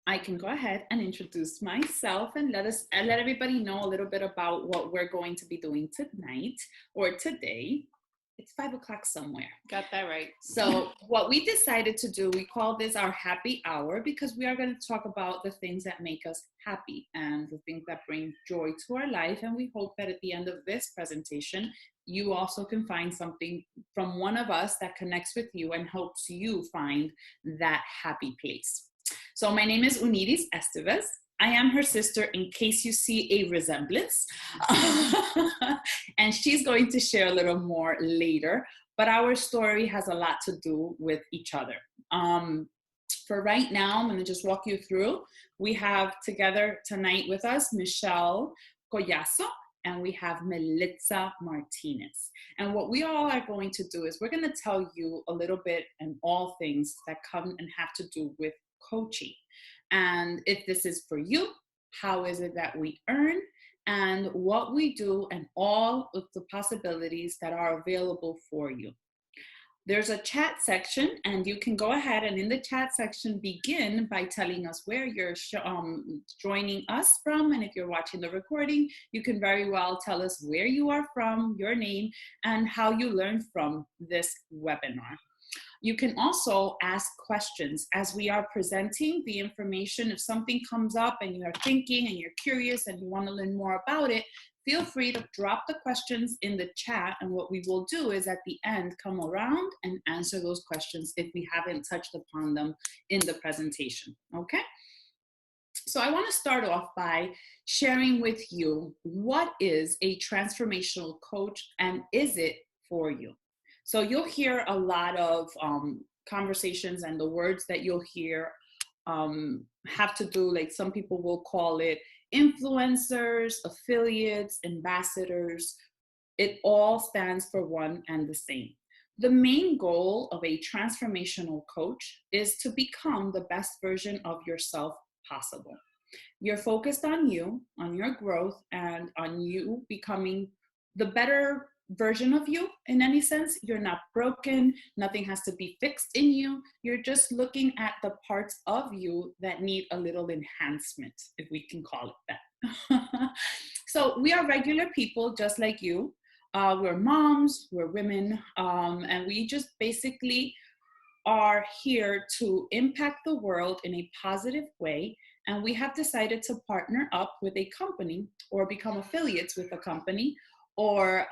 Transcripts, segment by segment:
I can go ahead and introduce myself and let everybody know a little bit about what we're going to be doing tonight or today. It's 5 o'clock somewhere. Got that right. So what we decided to do, we call this our happy hour because we are going to talk about the things that make us happy and the things that bring joy to our life. And we hope that at the end of this presentation, you also can find something from one of us that connects with you and helps you find that happy place. So my name is Uniris Esteves. I am her sister in case you see a resemblance. And she's going to share a little more later, but our story has a lot to do with each other. For right now, I'm going to just walk you through. We have together tonight with us Michelle Collazo, and we have Melissa Martinez. And what we all are going to do is we're going to tell you a little bit and all things that come and have to do with coaching. And if this is for you, how is it that we earn and what we do and all of the possibilities that are available for you. There's a chat section and you can go ahead and in the chat section begin by telling us where you're joining us from. And if you're watching the recording, you can very well tell us where you are from, your name, and how you learned from this webinar. You can also ask questions as we are presenting the information. If something comes up and you are thinking and you're curious and you want to learn more about it, feel free to drop the questions in the chat. And what we will do is at the end, come around and answer those questions if we haven't touched upon them in the presentation, okay? So I want to start off by sharing with you what is a transformational coach and is it for you? So you'll hear a lot of conversations and the words that you'll hear have to do, like some people will call it influencers, affiliates, ambassadors. It all stands for one and the same. The main goal of a transformational coach is to become the best version of yourself possible. You're focused on you, on your growth, and on you becoming the better version of you in any sense. You're not broken. Nothing has to be fixed in you. You're just looking at the parts of you that need a little enhancement, if we can call it that. So we are regular people just like you. We're moms, we're women, and we just basically are here to impact the world in a positive way. And we have decided to partner up with a company or become affiliates with a company or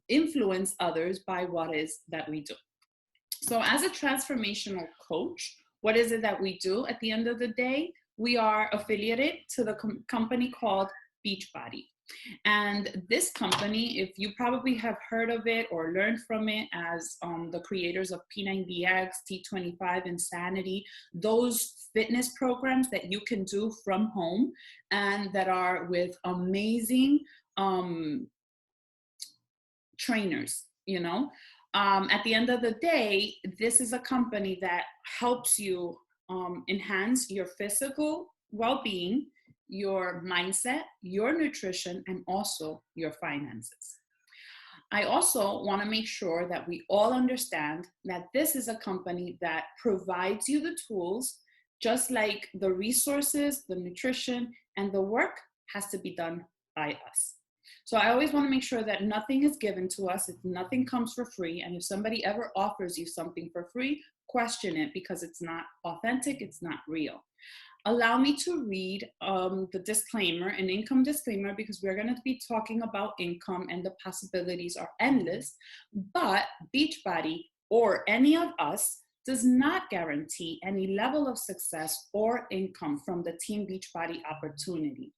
influence others by what is that we do. So as a transformational coach, what is it that we do at the end of the day? We are affiliated to the company called Beachbody. And this company, if you probably have heard of it or learned from it as the creators of P90X, T25, Insanity, those fitness programs that you can do from home and that are with amazing trainers, you know. At the end of the day, this is a company that helps you enhance your physical well-being, your mindset, your nutrition, and also your finances. I also want to make sure that we all understand that this is a company that provides you the tools, just like the resources, the nutrition, and the work has to be done by us. So I always want to make sure that nothing is given to us, if nothing comes for free, and if somebody ever offers you something for free, question it because it's not authentic, it's not real. Allow me to read the disclaimer, an income disclaimer, because we're going to be talking about income and the possibilities are endless, but Beachbody or any of us does not guarantee any level of success or income from the Team Beachbody opportunity.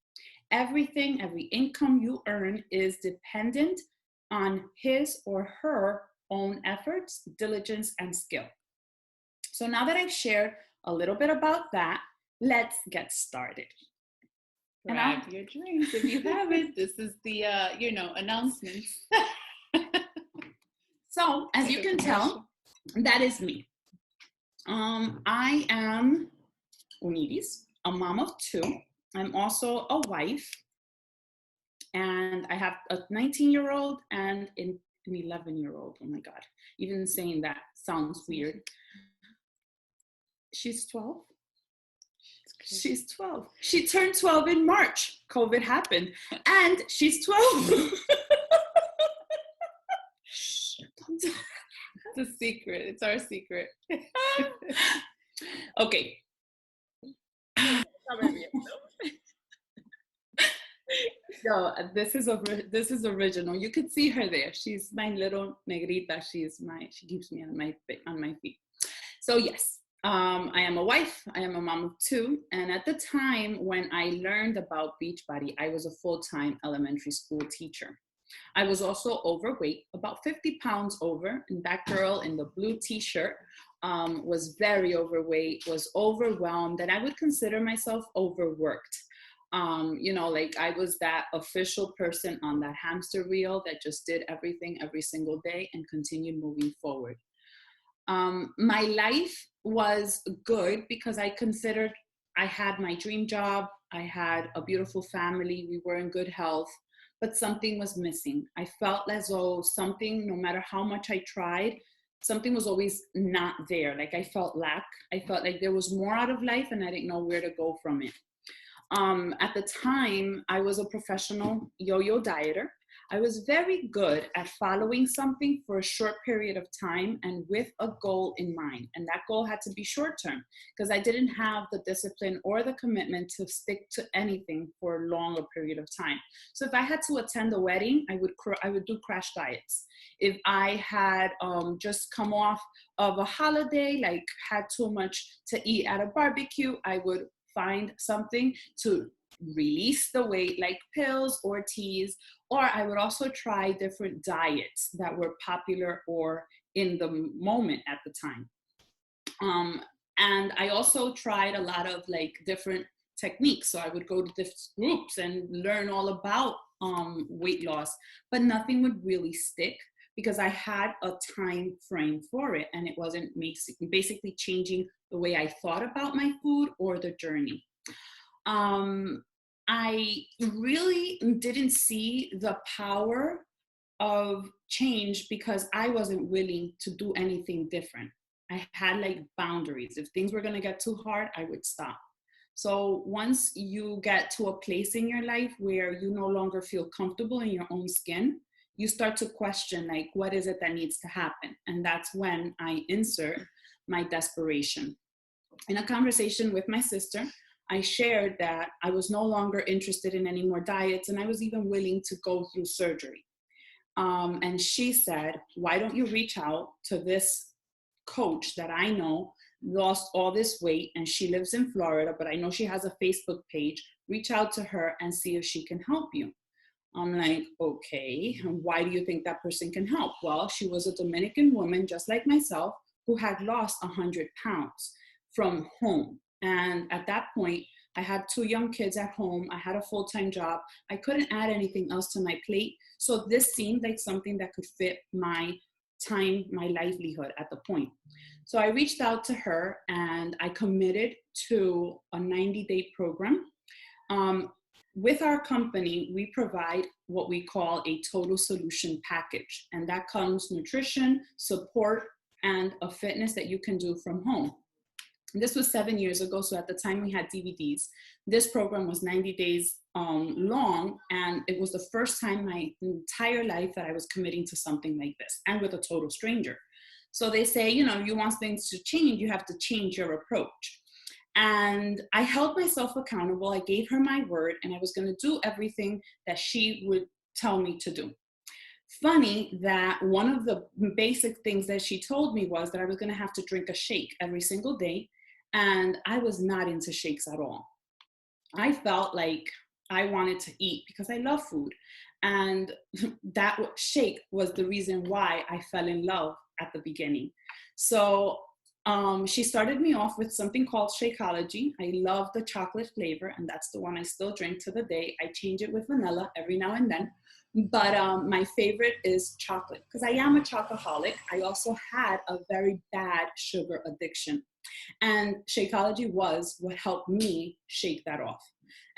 Everything, every income you earn is dependent on his or her own efforts, diligence, and skill. So now that I've shared a little bit about that, let's get started. Grab your drinks if you haven't. This is the, announcements. So as you can tell, that is me. I am Uniris, a mom of two. I'm also a wife, and I have a 19-year-old and an 11-year-old. Oh my God, even saying that sounds weird. She's 12. She's 12. She turned 12 in March. COVID happened. And she's 12. Shh, it's a secret. It's our secret. Okay. So this is original. You could see her there. She's my little negrita. She keeps me on my feet. So yes, I am a wife. I am a mom of two. And at the time when I learned about Beachbody, I was a full-time elementary school teacher. I was also overweight, about 50 pounds over. And that girl in the blue t-shirt was very overweight, was overwhelmed, and I would consider myself overworked. Like I was that official person on that hamster wheel that just did everything every single day and continued moving forward. My life was good because I considered I had my dream job, I had a beautiful family, we were in good health, but something was missing. I felt as though something, no matter how much I tried, something was always not there. Like I felt lack. I felt like there was more out of life and I didn't know where to go from it. At the time, I was a professional yo-yo dieter. I was very good at following something for a short period of time and with a goal in mind. And that goal had to be short term because I didn't have the discipline or the commitment to stick to anything for a longer period of time. So if I had to attend a wedding, I would do crash diets. If I had just come off of a holiday, like had too much to eat at a barbecue, I would find something to release the weight, like pills or teas, or I would also try different diets that were popular or in the moment at the time. And I also tried a lot of like different techniques. So I would go to different groups and learn all about weight loss, but nothing would really stick because I had a time frame for it and it wasn't basically changing the way I thought about my food or the journey. I really didn't see the power of change because I wasn't willing to do anything different. I had like boundaries. If things were going to get too hard, I would stop. So once you get to a place in your life where you no longer feel comfortable in your own skin, you start to question like, what is it that needs to happen? And that's when I insert my desperation. In a conversation with my sister, I shared that I was no longer interested in any more diets and I was even willing to go through surgery. And she said, why don't you reach out to this coach that I know lost all this weight and she lives in Florida, but I know she has a Facebook page. Reach out to her and see if she can help you. I'm like, okay, why do you think that person can help? Well, she was a Dominican woman, just like myself, who had lost 100 pounds from home. And at that point, I had two young kids at home. I had a full-time job. I couldn't add anything else to my plate. So this seemed like something that could fit my time, my livelihood at the point. So I reached out to her and I committed to a 90-day program. With our company, we provide what we call a total solution package. And that comes nutrition, support, and a fitness that you can do from home. This was 7 years ago, so at the time we had DVDs. This program was 90 days long, and it was the first time my entire life that I was committing to something like this, and with a total stranger. So they say, you want things to change, you have to change your approach. And I held myself accountable. I gave her my word, and I was going to do everything that she would tell me to do. Funny that one of the basic things that she told me was that I was going to have to drink a shake every single day. And I was not into shakes at all. I felt like I wanted to eat because I love food. And that shake was the reason why I fell in love at the beginning. So she started me off with something called Shakeology. I love the chocolate flavor, and that's the one I still drink to the day. I change it with vanilla every now and then. But my favorite is chocolate because I am a chocoholic. I also had a very bad sugar addiction. And Shakeology was what helped me shake that off.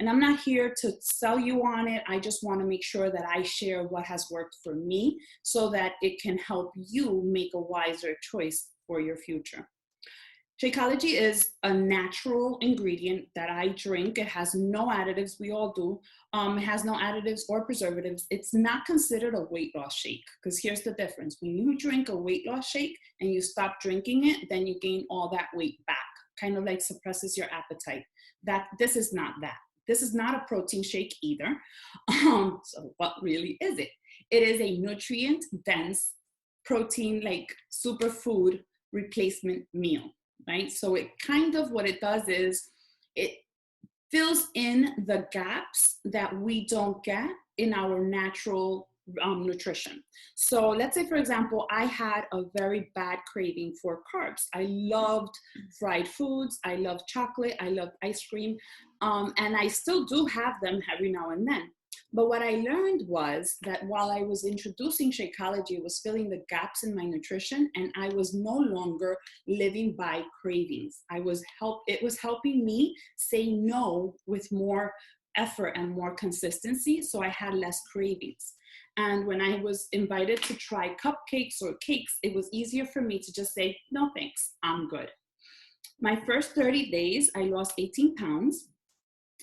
And I'm not here to sell you on it. I just want to make sure that I share what has worked for me so that it can help you make a wiser choice for your future. Shakeology is a natural ingredient that I drink. It has no additives. We all do. It has no additives or preservatives. It's not considered a weight loss shake, because here's the difference. When you drink a weight loss shake and you stop drinking it, then you gain all that weight back, kind of like suppresses your appetite. This is not that. This is not a protein shake either. So what really is it? It is a nutrient dense protein, like superfood replacement meal. Right? So it kind of, what it does is it fills in the gaps that we don't get in our natural nutrition. So let's say, for example, I had a very bad craving for carbs. I loved fried foods. I love chocolate. I love ice cream. And I still do have them every now and then. But what I learned was that while I was introducing Shakeology, it was filling the gaps in my nutrition, and I was no longer living by cravings. It was helping me say no with more effort and more consistency, so I had less cravings. And when I was invited to try cupcakes or cakes, it was easier for me to just say, no thanks, I'm good. My first 30 days, I lost 18 pounds,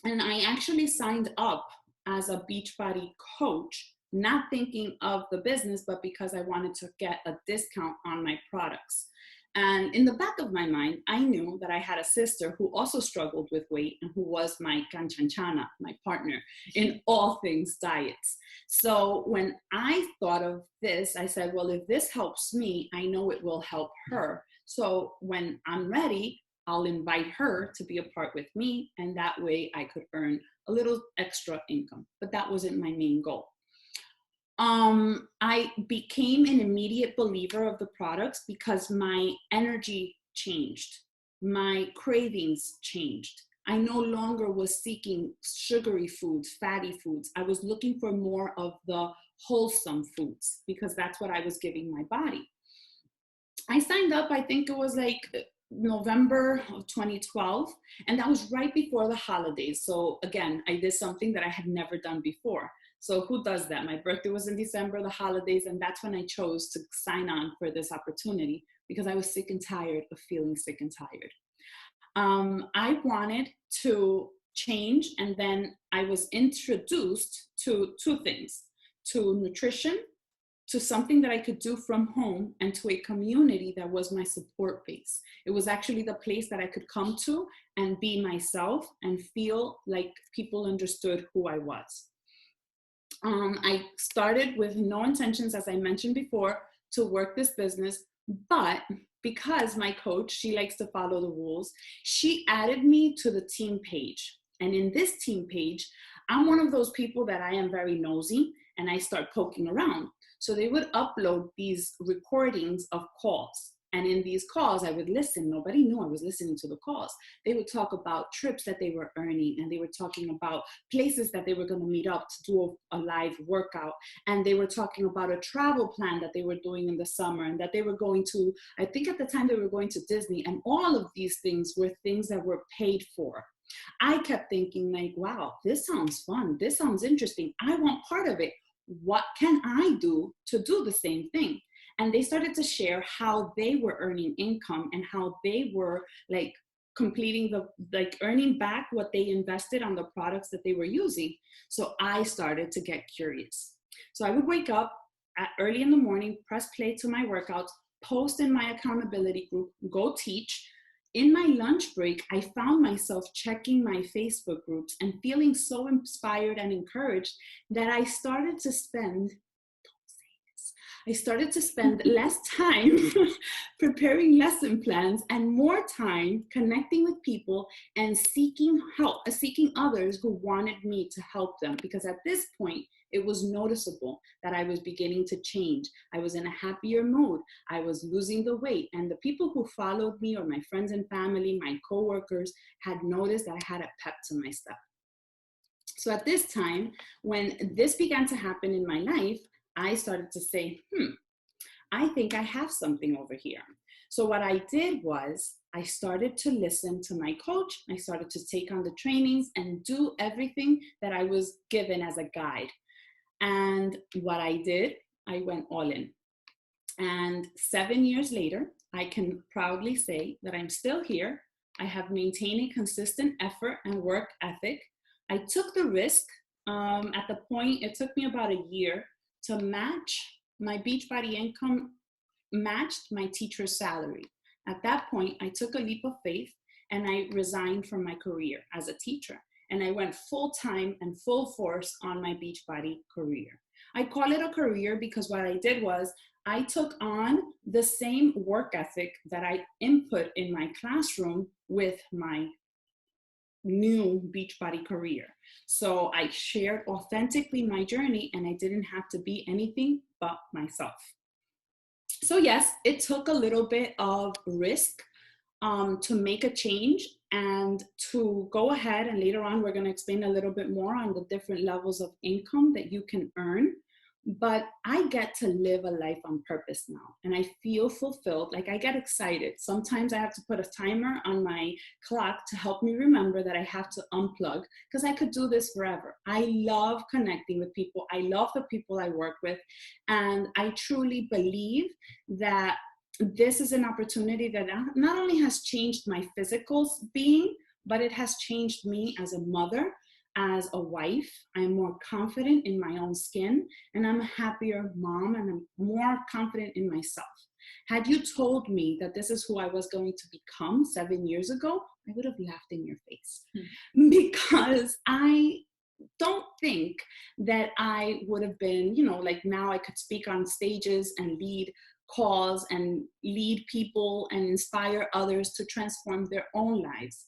and I actually signed up as a Beachbody coach, not thinking of the business, but because I wanted to get a discount on my products. And in the back of my mind, I knew that I had a sister who also struggled with weight and who was my canchanchana, my partner in all things diets. So when I thought of this, I said, well, if this helps me, I know it will help her. So when I'm ready, I'll invite her to be a part with me, and that way I could earn a little extra income. But that wasn't my main goal. I became an immediate believer of the products because my energy changed. My cravings changed. I no longer was seeking sugary foods, fatty foods. I was looking for more of the wholesome foods because that's what I was giving my body. I signed up, I think it was like November of 2012, and that was right before the holidays. So again, I did something that I had never done before. So who does that? My birthday was in December, the holidays, and that's when I chose to sign on for this opportunity because I was sick and tired of feeling sick and tired. I wanted to change, and then I was introduced to two things, to nutrition, to something that I could do from home, and to a community that was my support base. It was actually the place that I could come to and be myself and feel like people understood who I was. I started with no intentions, as I mentioned before, to work this business, but because my coach, she likes to follow the rules, she added me to the team page. And in this team page, I'm one of those people that I am very nosy, and I start poking around. So they would upload these recordings of calls. And in these calls, I would listen. Nobody knew I was listening to the calls. They would talk about trips that they were earning, and they were talking about places that they were going to meet up to do a live workout. And they were talking about a travel plan that they were doing in the summer, and that they were going to, I think at the time they were going to Disney. And all of these things were things that were paid for. I kept thinking like, wow, this sounds fun. This sounds interesting. I want part of it. What can I do to do the same thing? And they started to share how they were earning income and how they were like completing earning back what they invested on the products that they were using. So I started to get curious. So I would wake up early in the morning, press play to my workouts, post in my accountability group, go teach. In my lunch break, I found myself checking my Facebook groups and feeling so inspired and encouraged that I started to spend less time preparing lesson plans and more time connecting with people and seeking help, seeking others who wanted me to help them. Because at this point, it was noticeable that I was beginning to change. I was in a happier mood. I was losing the weight. And the people who followed me, or my friends and family, my coworkers, had noticed that I had a pep to my step. So at this time, when this began to happen in my life, I started to say, I think I have something over here. So what I did was I started to listen to my coach. I started to take on the trainings and do everything that I was given as a guide. And what I did, I went all in. And 7 years later, I can proudly say that I'm still here. I have maintained a consistent effort and work ethic. I took the risk. At the point, it took me about a year to match my Beachbody income matched my teacher's salary. At that point, I took a leap of faith and I resigned from my career as a teacher. And I went full time and full force on my Beachbody career. I call it a career because what I did was I took on the same work ethic that I input in my classroom with my new Beachbody career. So I shared authentically my journey and I didn't have to be anything but myself. So yes, it took a little bit of risk to make a change and to go ahead, and later on we're going to explain a little bit more on the different levels of income that you can earn. But I get to live a life on purpose now, and I feel fulfilled. Like, I get excited. Sometimes I have to put a timer on my clock to help me remember that I have to unplug, because I could do this forever. I love connecting with people. I love the people I work with. And I truly believe that this is an opportunity that not only has changed my physical being, but it has changed me as a mother, as a wife. I'm more confident in my own skin, and I'm a happier mom, and I'm more confident in myself. Had you told me that this is who I was going to become 7 years ago, I would have laughed in your face. Because I don't think that I would have been, like now I could speak on stages and lead calls and lead people and inspire others to transform their own lives.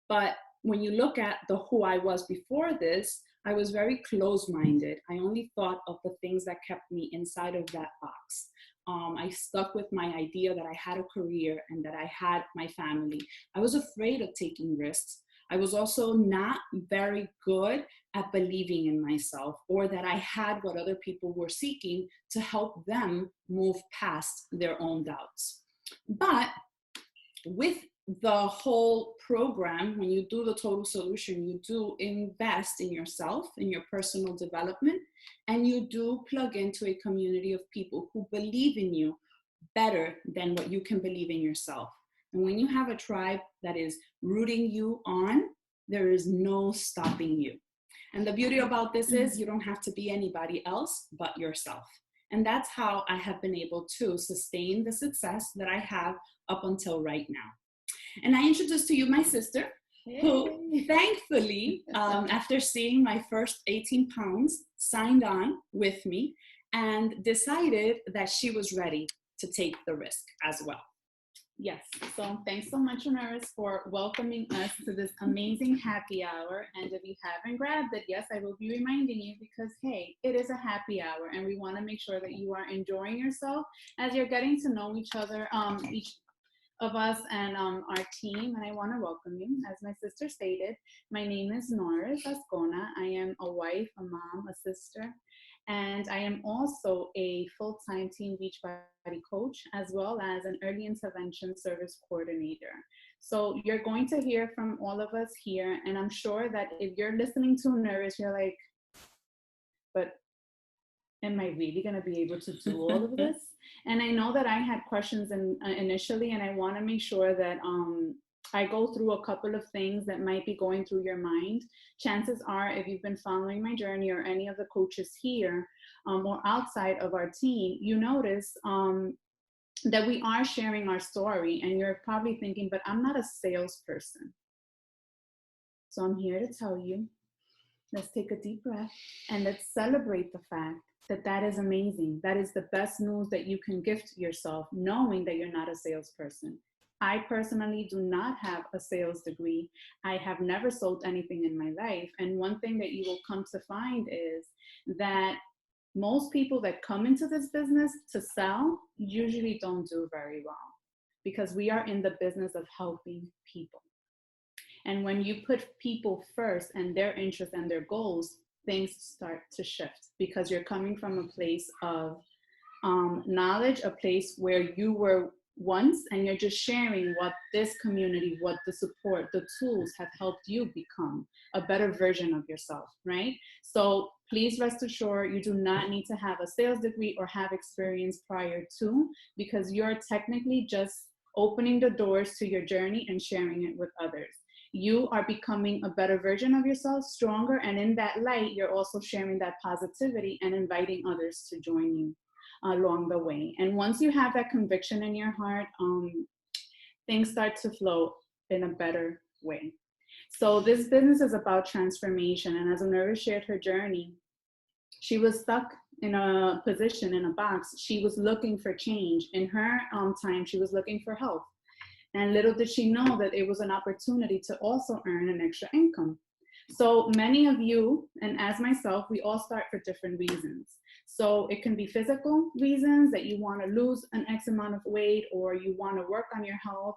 But when you look at who I was before this, I was very closed-minded. I only thought of the things that kept me inside of that box. I stuck with my idea that I had a career and that I had my family. I was afraid of taking risks. I was also not very good at believing in myself, or that I had what other people were seeking to help them move past their own doubts. But with the whole program, when you do the total solution, you do invest in yourself, in your personal development, and you do plug into a community of people who believe in you better than what you can believe in yourself. And when you have a tribe that is rooting you on, there is no stopping you. And the beauty about this is you don't have to be anybody else but yourself. And that's how I have been able to sustain the success that I have up until right now. And I introduced to you my sister, who thankfully, after seeing my first 18 pounds, signed on with me and decided that she was ready to take the risk as well. Yes. So thanks so much, Honoris, for welcoming us to this amazing happy hour. And if you haven't grabbed it, yes, I will be reminding you, because, hey, it is a happy hour and we want to make sure that you are enjoying yourself as you're getting to know each other, each of us and our team. And I want to welcome you. As my sister stated, my name is Norris Ascona. I am a wife, a mom, a sister, and I am also a full-time Teen Beachbody coach, as well as an early intervention service coordinator. So you're going to hear from all of us here, and I'm sure that if you're listening to Nervous, you're like, but am I really going to be able to do all of this? And I know that I had questions initially, and I want to make sure that I go through a couple of things that might be going through your mind. Chances are, if you've been following my journey, or any of the coaches here or outside of our team, you notice that we are sharing our story, and you're probably thinking, but I'm not a salesperson. So I'm here to tell you, let's take a deep breath and let's celebrate the fact that that is amazing. That is the best news that you can gift yourself, knowing that you're not a salesperson. I personally do not have a sales degree. I have never sold anything in my life. And one thing that you will come to find is that most people that come into this business to sell usually don't do very well, because we are in the business of helping people. And when you put people first and their interests and their goals, things start to shift, because you're coming from a place of knowledge, a place where you were once, and you're just sharing what this community, what the support, the tools have helped you become a better version of yourself, right? So please rest assured, you do not need to have a sales degree or have experience prior to, because you're technically just opening the doors to your journey and sharing it with others. You are becoming a better version of yourself, stronger, and in that light, you're also sharing that positivity and inviting others to join you along the way. And once you have that conviction in your heart, things start to flow in a better way. So this business is about transformation. And as Unurva shared her journey, she was stuck in a position, in a box. She was looking for change. In her time, she was looking for help. And little did she know that it was an opportunity to also earn an extra income. So many of you, and as myself, we all start for different reasons. So it can be physical reasons that you want to lose an X amount of weight or you want to work on your health.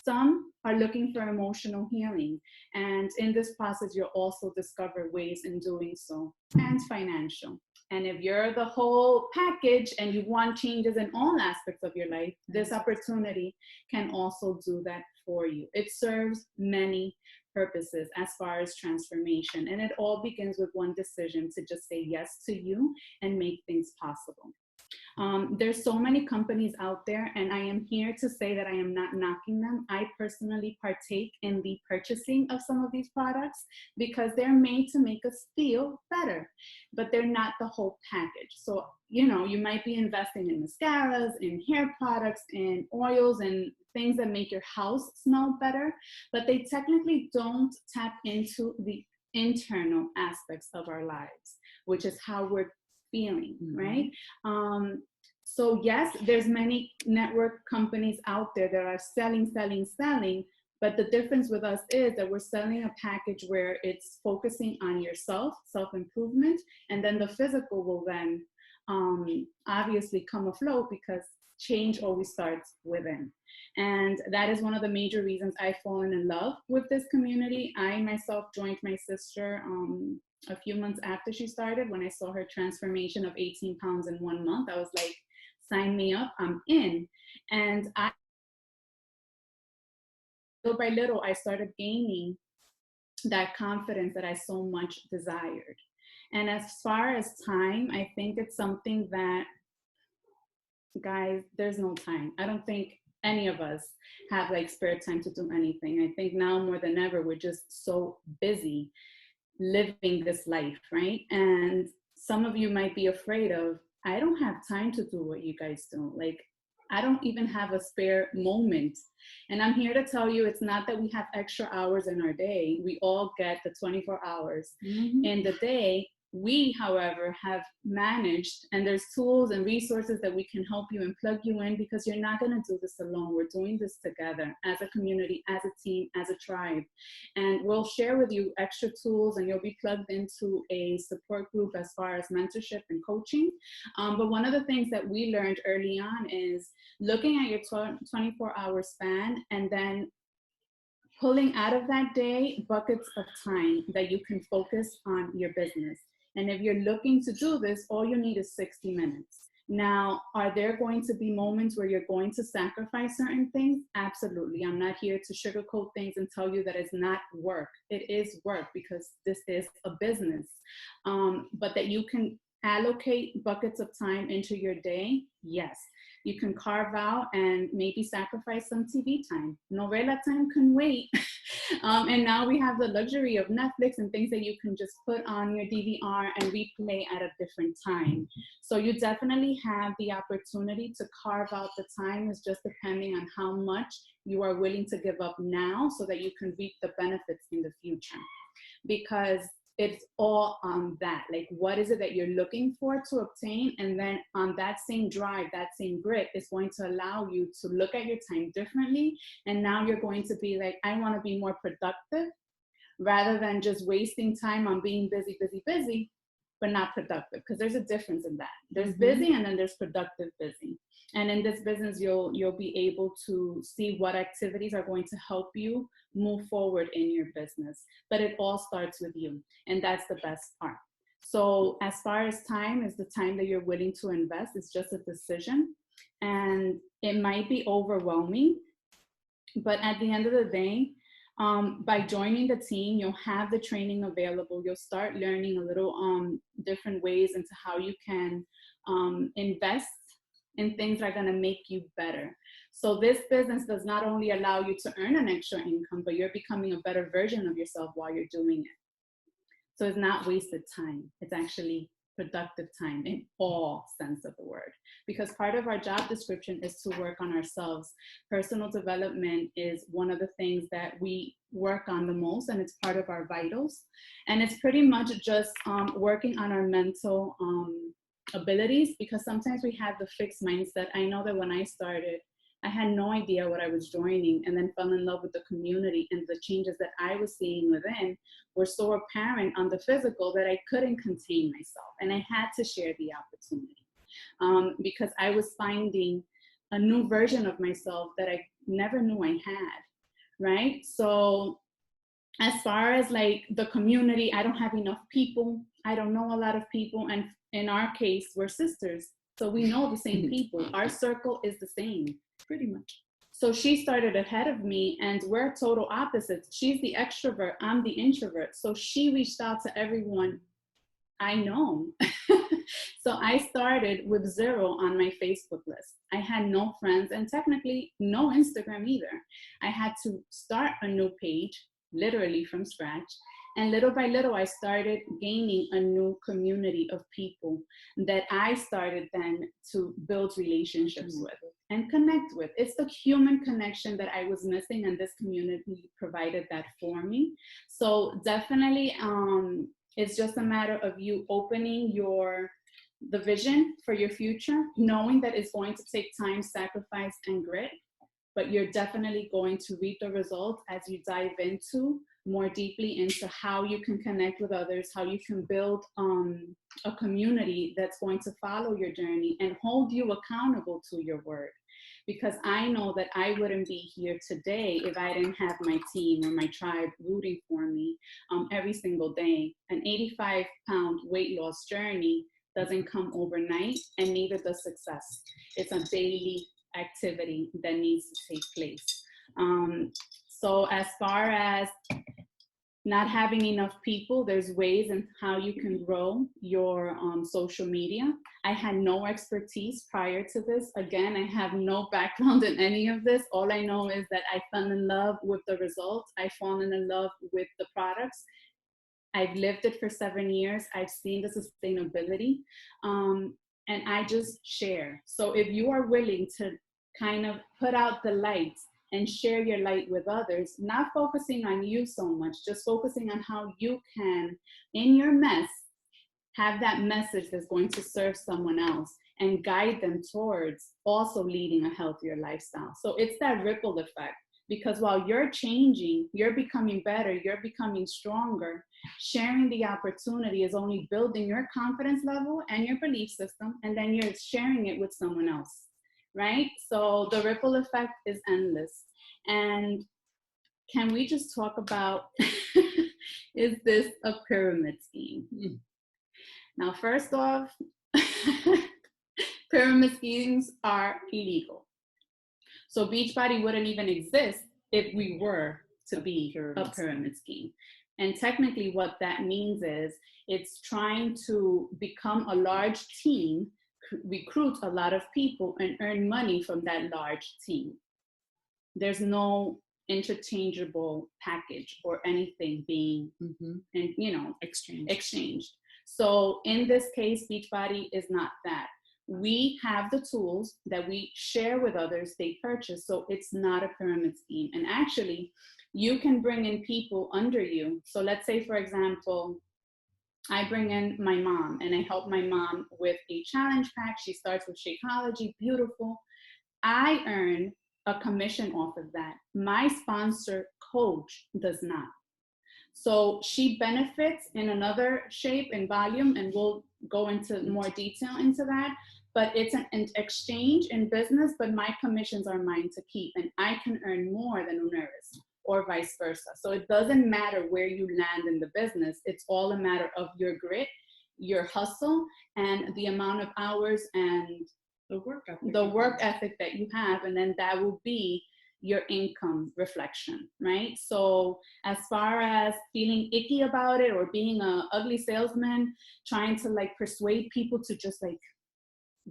Some are looking for emotional healing. And in this process, you'll also discover ways in doing so, and financial. And if you're the whole package and you want changes in all aspects of your life, this opportunity can also do that for you. It serves many purposes as far as transformation. And it all begins with one decision to just say yes to you and make things possible. There's so many companies out there, and I am here to say that I am not knocking them. I personally partake in the purchasing of some of these products because they're made to make us feel better, but they're not the whole package. So, you know, you might be investing in mascaras, in hair products, in oils, and things that make your house smell better, but they technically don't tap into the internal aspects of our lives, which is how we're feeling, right? So yes, there's many network companies out there that are selling, but the difference with us is that we're selling a package where it's focusing on yourself, self-improvement, and then the physical will then obviously come afloat because change always starts within. And that is one of the major reasons I've fallen in love with this community. I myself joined my sister a few months after she started. When I saw her transformation of 18 pounds in 1 month, I was like, sign me up, I'm in. And little by little, I started gaining that confidence that I so much desired. And as far as time, I think it's something that, guys, there's no time. I don't think any of us have like spare time to do anything. I think now more than ever, we're just so busy living this life, right? And some of you might be afraid of, I don't have time to do what you guys do. Like, I don't even have a spare moment. And I'm here to tell you, it's not that we have extra hours in our day. We all get the 24 hours in the day. We, however, have managed, and there's tools and resources that we can help you and plug you in, because you're not going to do this alone. We're doing this together as a community, as a team, as a tribe. And we'll share with you extra tools, and you'll be plugged into a support group as far as mentorship and coaching. But one of the things that we learned early on is looking at your 24-hour span and then pulling out of that day buckets of time that you can focus on your business. And if you're looking to do this, all you need is 60 minutes. Now, are there going to be moments where you're going to sacrifice certain things? Absolutely. I'm not here to sugarcoat things and tell you that it's not work. It is work because this is a business. But that you can allocate buckets of time into your day, yes. You can carve out and maybe sacrifice some TV time. Novela time can wait. And now we have the luxury of Netflix and things that you can just put on your DVR and replay at a different time. So you definitely have the opportunity to carve out the time. It's just depending on how much you are willing to give up now so that you can reap the benefits in the future. Because it's all on that. Like, what is it that you're looking for to obtain? And then on that same drive, that same grit is going to allow you to look at your time differently. And now you're going to be like, I want to be more productive rather than just wasting time on being busy, but not productive. Because there's a difference in that. There's busy and then there's productive busy. And in this business, you'll be able to see what activities are going to help you move forward in your business. But it all starts with you. And that's the best part. So as far as time is the time that you're willing to invest, it's just a decision. And it might be overwhelming. But at the end of the day, by joining the team, you'll have the training available. You'll start learning a little different ways into how you can invest in things that are going to make you better. So this business does not only allow you to earn an extra income, but you're becoming a better version of yourself while you're doing it. So it's not wasted time. It's actually productive time in all sense of the word. Because part of our job description is to work on ourselves. Personal development is one of the things that we work on the most, and it's part of our vitals. And it's pretty much just working on our mental abilities, because sometimes we have the fixed mindset. I know that when I started, I had no idea what I was joining, and then fell in love with the community, and the changes that I was seeing within were so apparent on the physical that I couldn't contain myself, and I had to share the opportunity because I was finding a new version of myself that I never knew I had, right? So as far as like the community, I don't have enough people. I don't know a lot of people, and in our case, we're sisters, so we know the same people. Our circle is the same, pretty much. So she started ahead of me, and we're total opposites. She's the extrovert, I'm the introvert. So she reached out to everyone I know. So I started with 0 on my Facebook list. I had no friends, and technically no Instagram either. I had to start a new page, literally from scratch. And little by little, I started gaining a new community of people that I started then to build relationships with and connect with. It's the human connection that I was missing, and this community provided that for me. So definitely, it's just a matter of you opening the vision for your future, knowing that it's going to take time, sacrifice, and grit, but you're definitely going to reap the results as you dive into more deeply into how you can connect with others, how you can build a community that's going to follow your journey and hold you accountable to your word. Because I know that I wouldn't be here today if I didn't have my team or my tribe rooting for me every single day. An 85-pound weight loss journey doesn't come overnight, and neither does success. It's a daily activity that needs to take place. So as far as not having enough people, there's ways in how you can grow your social media. I had no expertise prior to this. Again, I have no background in any of this. All I know is that I fell in love with the results. I've fallen in love with the products. I've lived it for 7 years. I've seen the sustainability, and I just share. So if you are willing to kind of put out the lights and share your light with others, not focusing on you so much, just focusing on how you can, in your mess, have that message that's going to serve someone else and guide them towards also leading a healthier lifestyle. So it's that ripple effect, because while you're changing, you're becoming better, you're becoming stronger, sharing the opportunity is only building your confidence level and your belief system, and then you're sharing it with someone else. Right? So the ripple effect is endless. And can we just talk about, is this a pyramid scheme? Now, first off, pyramid schemes are illegal. So Beachbody wouldn't even exist if we were to be a pyramid scheme. And technically what that means is it's trying to become a large team, recruit a lot of people, and earn money from that large team. There's no interchangeable package or anything being and exchanged. So in this case, Beachbody is not that. We have the tools that we share with others, they purchase, so it's not a pyramid scheme. And actually, you can bring in people under you. So let's say, for example, I bring in my mom and I help my mom with a challenge pack. She starts with Shakeology, beautiful. I earn a commission off of that. My sponsor coach does not. So she benefits in another shape and volume, and we'll go into more detail into that. But it's an exchange in business, but my commissions are mine to keep, and I can earn more than Uneris, or vice versa. So it doesn't matter where you land in the business. It's all a matter of your grit, your hustle, and the amount of hours and the work ethic that you have. And then that will be your income reflection, right? So as far as feeling icky about it or being a ugly salesman, trying to like persuade people to just like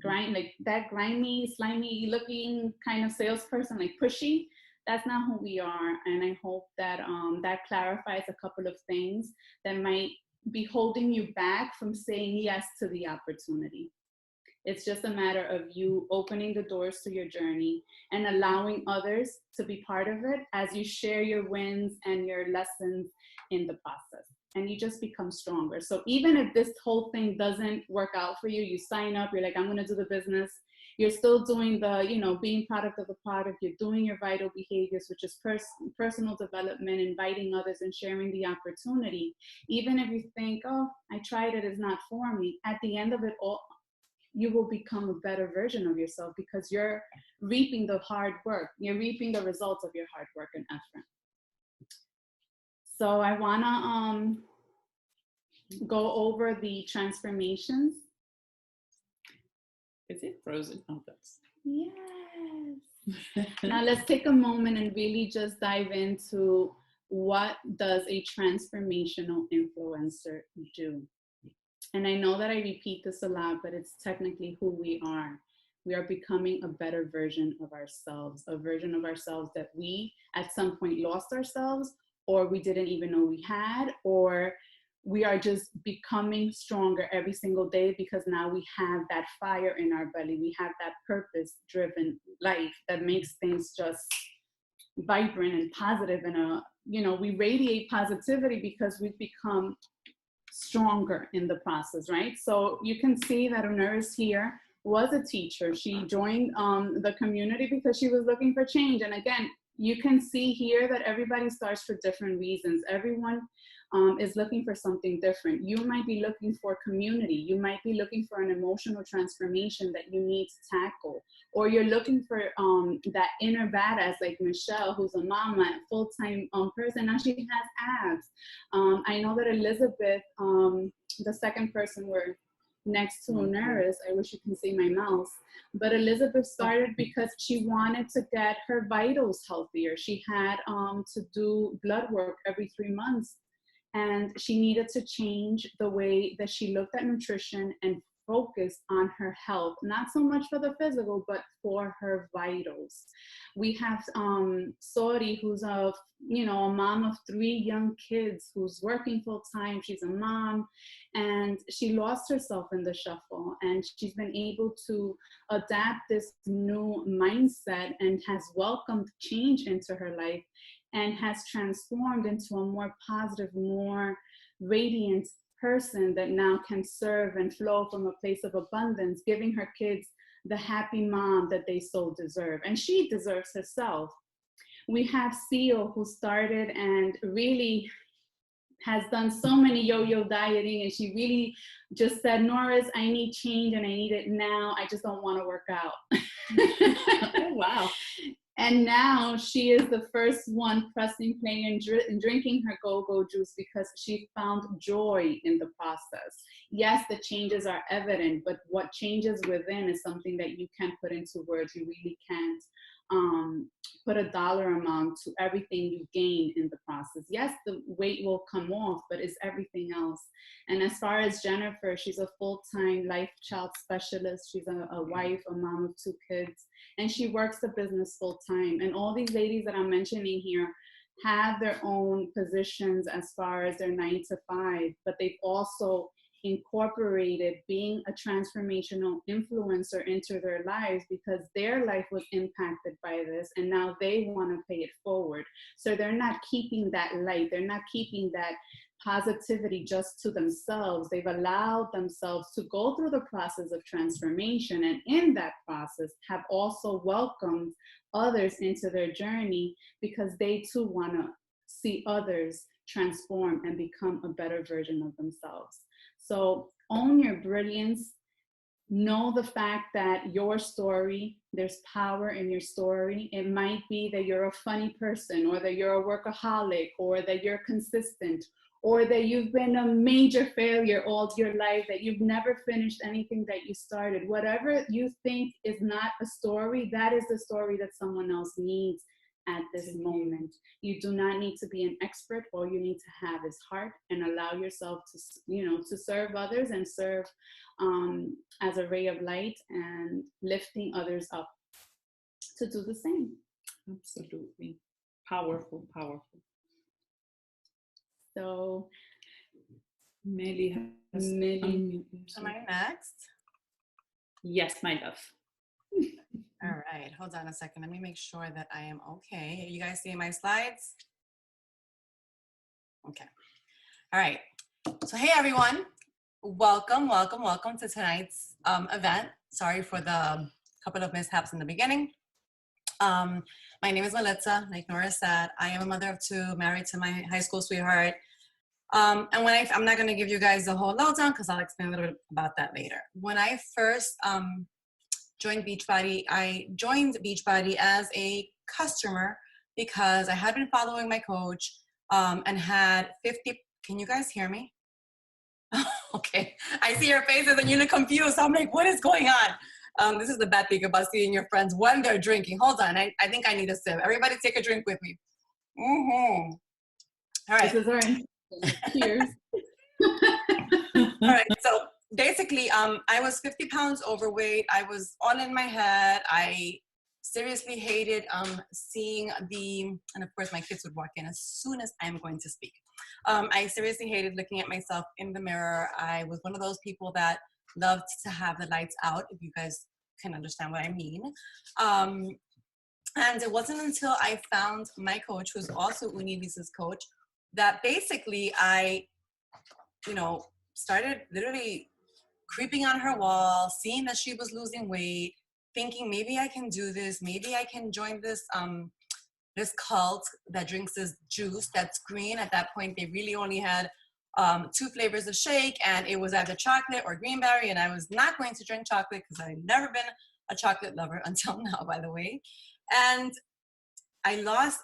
like that grimy, slimy looking kind of salesperson, like pushy. That's not who we are. And I hope that that clarifies a couple of things that might be holding you back from saying yes to the opportunity. It's just a matter of you opening the doors to your journey and allowing others to be part of it as you share your wins and your lessons in the process. And you just become stronger. So even if this whole thing doesn't work out for you, you sign up, you're like, I'm going to do the business. You're still doing the, being product of the product. You're doing your vital behaviors, which is personal development, inviting others and sharing the opportunity. Even if you think, oh, I tried it, it's not for me. At the end of it all, you will become a better version of yourself because you're reaping the hard work. You're reaping the results of your hard work and effort. So I want to go over the transformations. Is it frozen? Oh, that's. Yes. Now let's take a moment and really just dive into what does a transformational influencer do? And I know that I repeat this a lot, but it's technically who we are. We are becoming a better version of ourselves, a version of ourselves that we at some point lost ourselves, or we didn't even know we had, or we are just becoming stronger every single day because now we have that fire in our belly. We have that purpose-driven life that makes things just vibrant and positive. And, we radiate positivity because we've become stronger in the process, right? So you can see that Onuris here was a teacher. She joined the community because she was looking for change. And again, you can see here that everybody starts for different reasons. Everyone is looking for something different. You might be looking for community. You might be looking for an emotional transformation that you need to tackle. Or you're looking for that inner badass like Michelle, who's a mama, a full-time person. Now she has abs. I know that Elizabeth, the second person we're next to Onuris, I wish you can see my mouse, but Elizabeth started because she wanted to get her vitals healthier. She had to do blood work every 3 months, and she needed to change the way that she looked at nutrition and focus on her health, not so much for the physical, but for her vitals. We have Sori, who's a mom of 3 young kids, who's working full time. She's a mom, and she lost herself in the shuffle, and she's been able to adapt this new mindset and has welcomed change into her life and has transformed into a more positive, more radiant person that now can serve and flow from a place of abundance, giving her kids the happy mom that they so deserve. And she deserves herself. We have Seal, who started and really has done so many yo-yo dieting, and she really just said, Norris, I need change and I need it now. I just don't want to work out. Oh, wow. And now she is the first one pressing play and drinking her go-go juice because she found joy in the process. Yes, the changes are evident, but what changes within is something that you can't put into words. You really can't put a dollar amount to everything you gain in the process. Yes, the weight will come off, but it's everything else. And as far as Jennifer, she's a full-time life child specialist. She's a wife, a mom of 2 kids, and she works the business full-time. And all these ladies that I'm mentioning here have their own positions as far as their 9 to 5, but they've also incorporated being a transformational influencer into their lives because their life was impacted by this, and now they want to pay it forward. So they're not keeping that light, they're not keeping that positivity just to themselves. They've allowed themselves to go through the process of transformation, and in that process have also welcomed others into their journey because they too want to see others transform and become a better version of themselves. So own your brilliance. Know the fact that your story, there's power in your story. It might be that you're a funny person, or that you're a workaholic, or that you're consistent, or that you've been a major failure all your life, that you've never finished anything that you started. Whatever you think is not a story, that is the story that someone else needs at this moment. You do not need to be an expert. All you need to have is heart, and allow yourself to, to serve others and serve as a ray of light and lifting others up to do the same. Absolutely. Powerful, powerful. So, Millie has Millie. Am I next? Yes, my love. All right, hold on a second. Let me make sure that I am okay. Are you guys seeing my slides? Okay. All right. So, hey, everyone. Welcome to tonight's event. Sorry for the couple of mishaps in the beginning. My name is Melissa. Like Nora said, I am a mother of two, married to my high school sweetheart. And I'm not going to give you guys the whole lowdown because I'll explain a little bit about that later. When I first joined Beachbody, I joined Beachbody as a customer because I had been following my coach and had 50. Can you guys hear me? Okay. I see your faces and you look confused. So I'm like, what is going on? This is the bad thing about seeing your friends when they're drinking. Hold on. I think I need a sip. Everybody take a drink with me. Mm-hmm. All right. This is our cheers. All right. So basically, I was 50 pounds overweight. I was all in my head. I seriously hated seeing and of course my kids would walk in as soon as I'm going to speak. I seriously hated looking at myself in the mirror. I was one of those people that loved to have the lights out, if you guys can understand what I mean. And it wasn't until I found my coach, who's also Univisa's coach, that basically I, started literally creeping on her wall, seeing that she was losing weight, thinking maybe I can do this, maybe I can join this this cult that drinks this juice that's green. At that point, they really only had 2 flavors of shake, and it was either chocolate or greenberry, and I was not going to drink chocolate because I'd never been a chocolate lover until now, by the way. And I lost,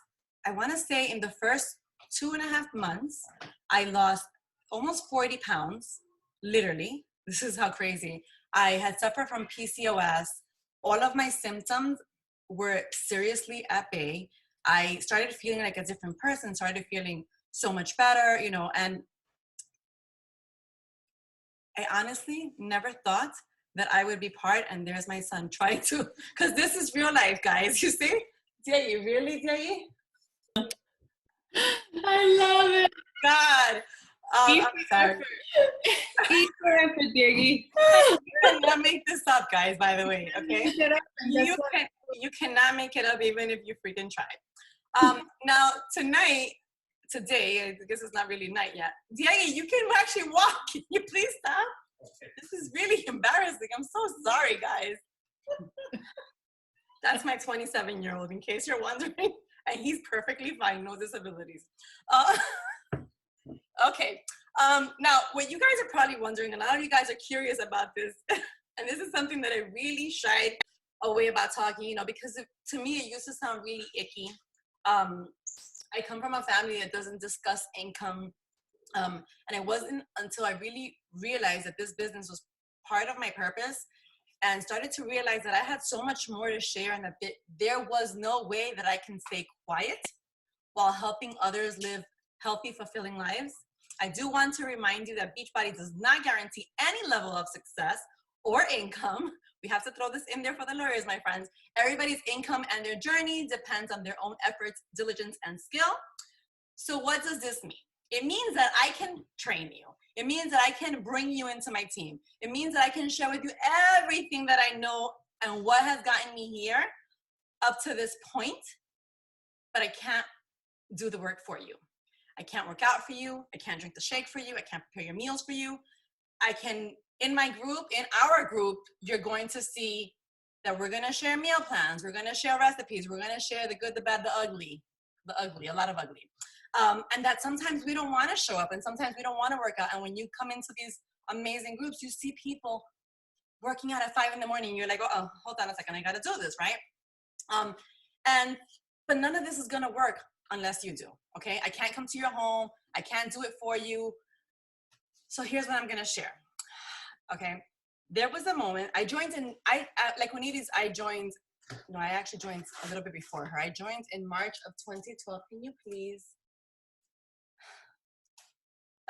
I want to say in the first 2.5 months, I lost almost 40 pounds, literally. This is how crazy. I had suffered from PCOS. All of my symptoms were seriously at bay. I started feeling like a different person, started feeling so much better, and I honestly never thought that I would be part, and there's my son trying to, because this is real life, guys, you see? Diego, really, Diego? I love it. God. I'm sorry. Eat for effort, Diego. You cannot make this up, guys, by the way, okay? You cannot make it up even if you freaking try. Now, today, I guess it's not really night yet. Diego, you can actually walk. Can you please stop? This is really embarrassing. I'm so sorry, guys. That's my 27-year-old, in case you're wondering. And he's perfectly fine, no disabilities. Okay. Now, what you guys are probably wondering, a lot of you guys are curious about this, and this is something that I really shied away about talking, because to me, it used to sound really icky. I come from a family that doesn't discuss income. And it wasn't until I really realized that this business was part of my purpose and started to realize that I had so much more to share and that there was no way that I can stay quiet while helping others live healthy, fulfilling lives. I do want to remind you that Beachbody does not guarantee any level of success or income. We have to throw this in there for the lawyers, my friends. Everybody's income and their journey depends on their own efforts, diligence, and skill. So what does this mean? It means that I can train you. It means that I can bring you into my team. It means that I can share with you everything that I know and what has gotten me here up to this point, but I can't do the work for you. I can't work out for you. I can't drink the shake for you. I can't prepare your meals for you. I can, in our group, you're going to see that we're going to share meal plans. We're going to share recipes. We're going to share the good, the bad, the ugly, a lot of ugly. And that sometimes we don't want to show up and sometimes we don't want to work out. And when you come into these amazing groups, you see people working out at 5 a.m. You're like, oh, hold on a second. I got to do this, right? But none of this is going to work unless you do, okay? I can't come to your home. I can't do it for you. So here's what I'm going to share, okay? There was a moment I joined like Unides, I joined No, I actually joined a little bit before her. I joined in March of 2012. Can you please?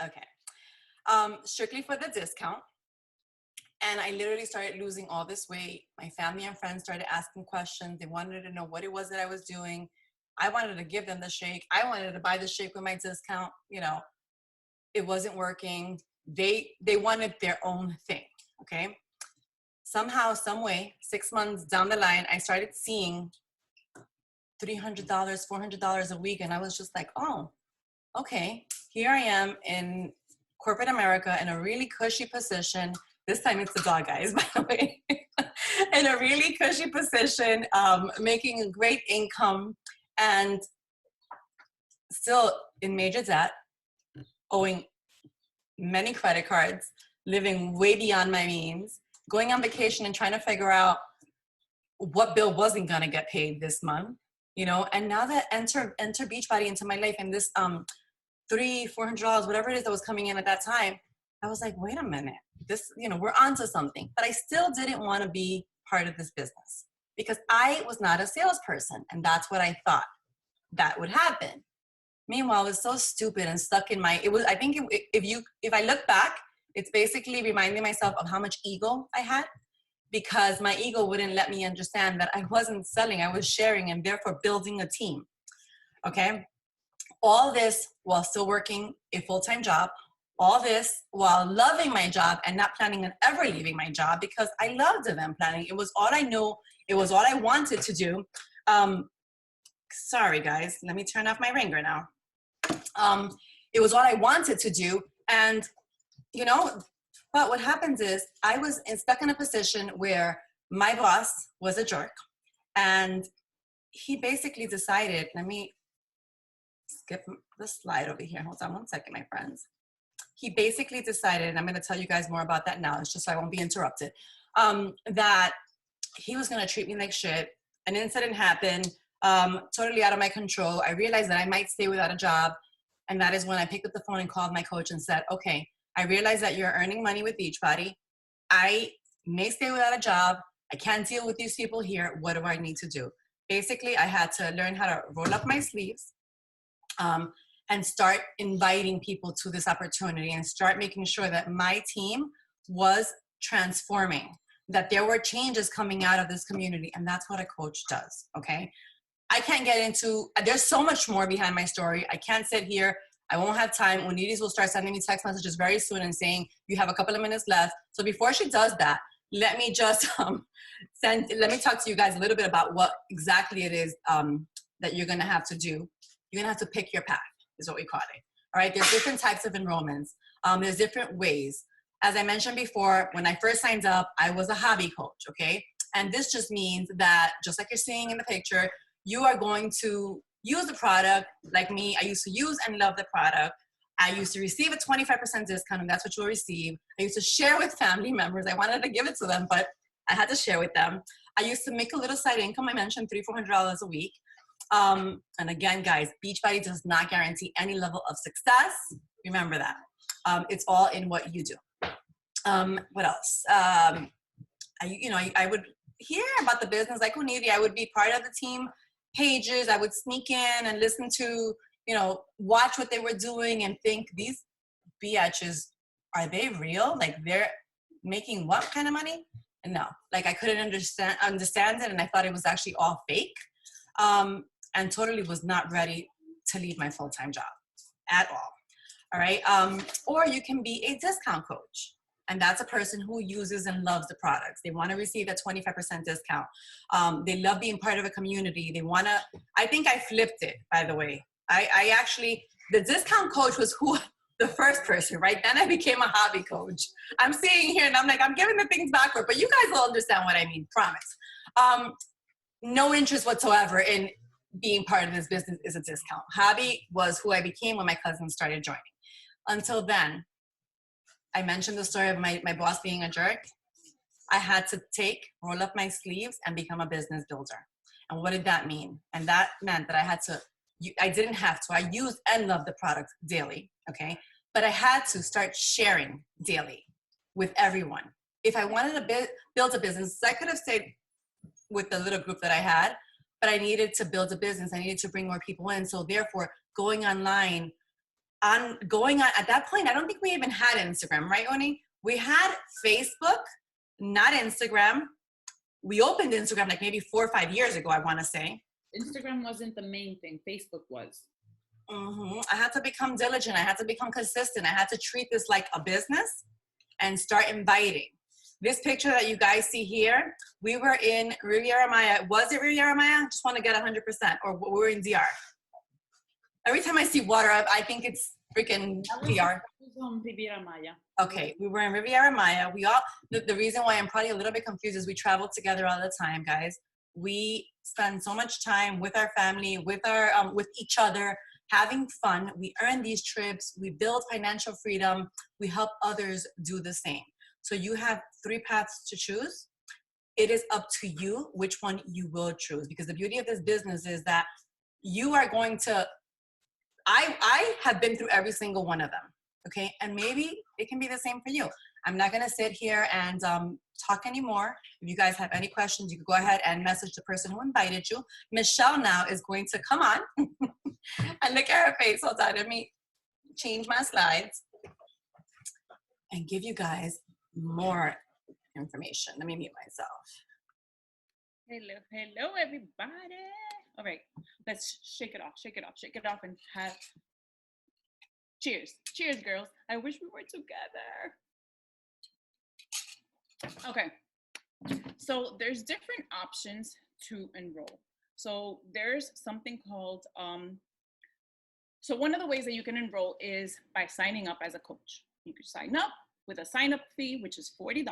Okay. Strictly for the discount. And I literally started losing all this weight. My family and friends started asking questions. They wanted to know what it was that I was doing. I wanted to give them the shake. I wanted to buy the shake with my discount. You know, it wasn't working. They wanted their own thing, okay? Somehow, some way, 6 months down the line, I started seeing $300, $400 a week. And I was just like, oh, okay, here I am in corporate America in a really cushy position. This time it's the dog, guys, by the way. In a really cushy position, making a great income, and still in major debt, owing many credit cards, living way beyond my means, going on vacation and trying to figure out what bill wasn't gonna get paid this month, you know. And now that enter Beachbody into my life, and this $300-$400, whatever it is that was coming in at that time, I was like, wait a minute, this, you know, we're onto something. But I still didn't want to be part of this business because I was not a salesperson, and that's what I thought that would happen. Meanwhile, it was so stupid and stuck in my, it was, I think if I look back, it's basically reminding myself of how much ego I had, because my ego wouldn't let me understand that I wasn't selling, I was sharing, and therefore building a team. Okay. All this while still working a full-time job, all this while loving my job and not planning on ever leaving my job because I loved event planning. It was all I knew. It was all I wanted to do. Sorry, guys. Let me turn off my ringer now. It was all I wanted to do. And, you know, but what happens is I was stuck in a position where my boss was a jerk. And he basically decided, let me skip the slide over here. Hold on one second, my friends. He basically decided, and I'm going to tell you guys more about that now, it's just so I won't be interrupted, that he was going to treat me like shit. An incident happened, totally out of my control. I realized that I might stay without a job. And that is when I picked up the phone and called my coach and said, okay, I realize that you're earning money with Beachbody. I may stay without a job. I can't deal with these people here. What do I need to do? Basically, I had to learn how to roll up my sleeves, and start inviting people to this opportunity and start making sure that my team was transforming, that there were changes coming out of this community. And that's what a coach does, okay? I can't get into, there's so much more behind my story. I can't sit here. I won't have time. Unides will start sending me text messages very soon and saying, you have a couple of minutes left. So before she does that, let me just let me talk to you guys a little bit about what exactly it is that you're gonna have to do. You're gonna have to pick your path, is what we call it. All right, there's different types of enrollments. There's different ways. As I mentioned before, when I first signed up, I was a hobby coach, okay? And this just means that, just like you're seeing in the picture, you are going to use the product like me. I used to use and love the product. I used to receive a 25% discount, and that's what you'll receive. I used to share with family members. I wanted to give it to them, but I had to share with them. I used to make a little side income. I mentioned $300-$400 a week. And again, guys, Beachbody does not guarantee any level of success. Remember that. It's all in what you do. What else? I would hear about the business like Unidi. I would be part of the team pages. I would sneak in and listen to, watch what they were doing and think, these biatches, are they real? Like, they're making what kind of money? And no, like, I couldn't understand it, and I thought it was actually all fake. And totally was not ready to leave my full-time job at all. All right. Or you can be a discount coach. And that's a person who uses and loves the products. They want to receive a 25% discount. They love being part of a community. They want to, I think I flipped it, by the way. I actually, the discount coach was the first person, right? Then I became a hobby coach. I'm sitting here and I'm like, I'm giving the things backward, but you guys will understand what I mean, promise. No interest whatsoever in being part of this business is a discount. Hobby was who I became when my cousin started joining. Until then, I mentioned the story of my boss being a jerk. I had to roll up my sleeves and become a business builder. And what did that mean? And that meant that I didn't have to. I used and loved the product daily, okay? But I had to start sharing daily with everyone. If I wanted to build a business, I could have stayed with the little group that I had, but I needed to build a business. I needed to bring more people in. So therefore, going online, at that point, I don't think we even had Instagram, right, Oni? We had Facebook, not Instagram. We opened Instagram like maybe 4 or 5 years ago, I want to say. Instagram wasn't the main thing. Facebook was. I had to become diligent. I had to become consistent. I had to treat this like a business and start inviting. This picture that you guys see here, we were in Riviera Maya. Was it Riviera Maya? Just want to get 100%. Or we were in DR. Every time I see water, I think it's freaking DR. Riviera Maya. Okay, we were in Riviera Maya. The reason why I'm probably a little bit confused is we travel together all the time, guys. We spend so much time with our family, with each other, having fun. We earn these trips. We build financial freedom. We help others do the same. So you have 3 paths to choose. It is up to you which one you will choose, because the beauty of this business is that you are going to, I have been through every single one of them, okay? And maybe it can be the same for you. I'm not gonna sit here and talk anymore. If you guys have any questions, you can go ahead and message the person who invited you. Michelle now is going to come on and look at her face. Hold on, let me change my slides and give you guys more information. Let me mute myself. Hello, everybody. All right, let's shake it off, and have cheers. Cheers, girls. I wish we were together. Okay, so there's different options to enroll. So there's something called, so one of the ways that you can enroll is by signing up as a coach. You could sign up with a sign-up fee, which is $40.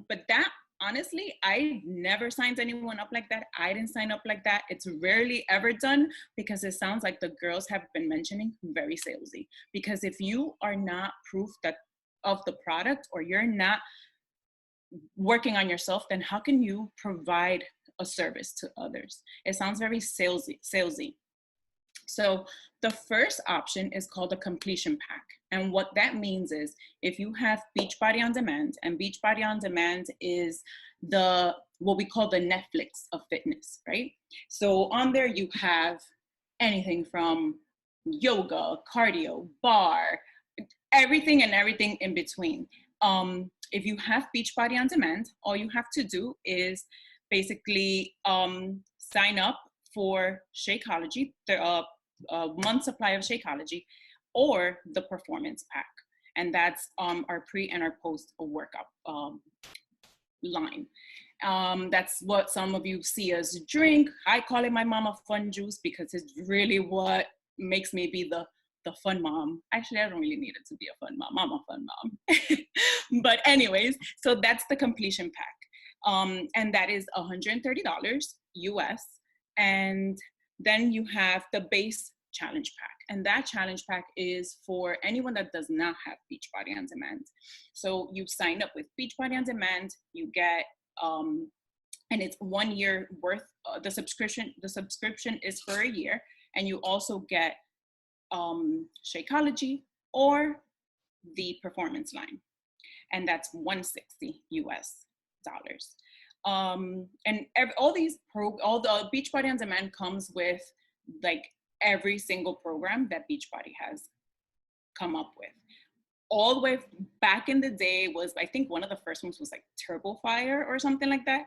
But that, honestly, I never signed anyone up like that. I didn't sign up like that. It's rarely ever done, because it sounds like the girls have been mentioning very salesy. Because if you are not proof that of the product, or you're not working on yourself, then how can you provide a service to others? It sounds very salesy. So the first option is called a completion pack. And what that means is, if you have Beachbody On Demand, and Beachbody On Demand is what we call the Netflix of fitness, right? So on there you have anything from yoga, cardio, bar, everything in between. If you have Beachbody On Demand, all you have to do is basically sign up for Shakeology, a month supply of Shakeology, or the Performance Pack. And that's our pre and our post workout line. That's what some of you see us drink. I call it my mama fun juice, because it's really what makes me be the fun mom. Actually, I don't really need it to be a fun mom. I'm a fun mom. But anyways, so that's the completion pack. And that is $130 US. And then you have the base challenge pack. And that challenge pack is for anyone that does not have Beachbody On Demand. So you sign up with Beachbody On Demand, you get, and it's 1 year worth, the subscription is for a year. And you also get Shakeology or the Performance line. And that's $160 US. And all the Beachbody On Demand comes with like every single program that Beachbody has come up with. All the way back in the day was, I think one of the first ones was like Turbo Fire or something like that.